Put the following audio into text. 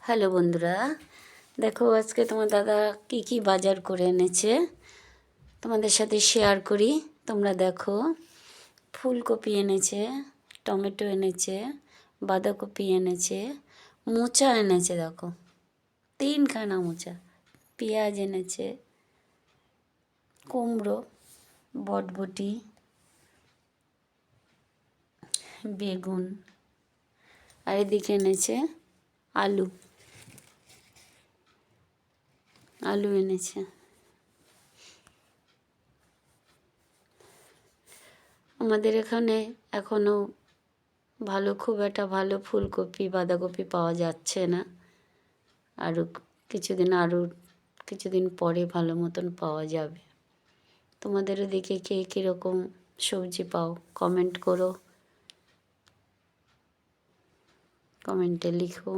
Hello বন্ধুরা, দেখো আজকে তোমার দাদা কি কি বাজার করে এনেছে তোমাদের সাথে শেয়ার করি। তোমরা দেখো, ফুলকপি এনেছে, টমেটো এনেছে, বাঁধাকপি এনেছে, মোচা এনেছে, দেখো 3খানা মোচা, পেঁয়াজ এনেছে, কুমড়ো, বটবটি, বেগুন, আর এদিকে এনেছে আলু এনেছে। আমাদের এখানে এখনও খুব একটা ভালো ফুলকপি বাঁধাকপি পাওয়া যাচ্ছে না। আরও কিছুদিন পরে ভালো মতন পাওয়া যাবে। তোমাদের ওদিকে কে কীরকম সবজি পাও কমেন্ট করো, কমেন্টে লিখো।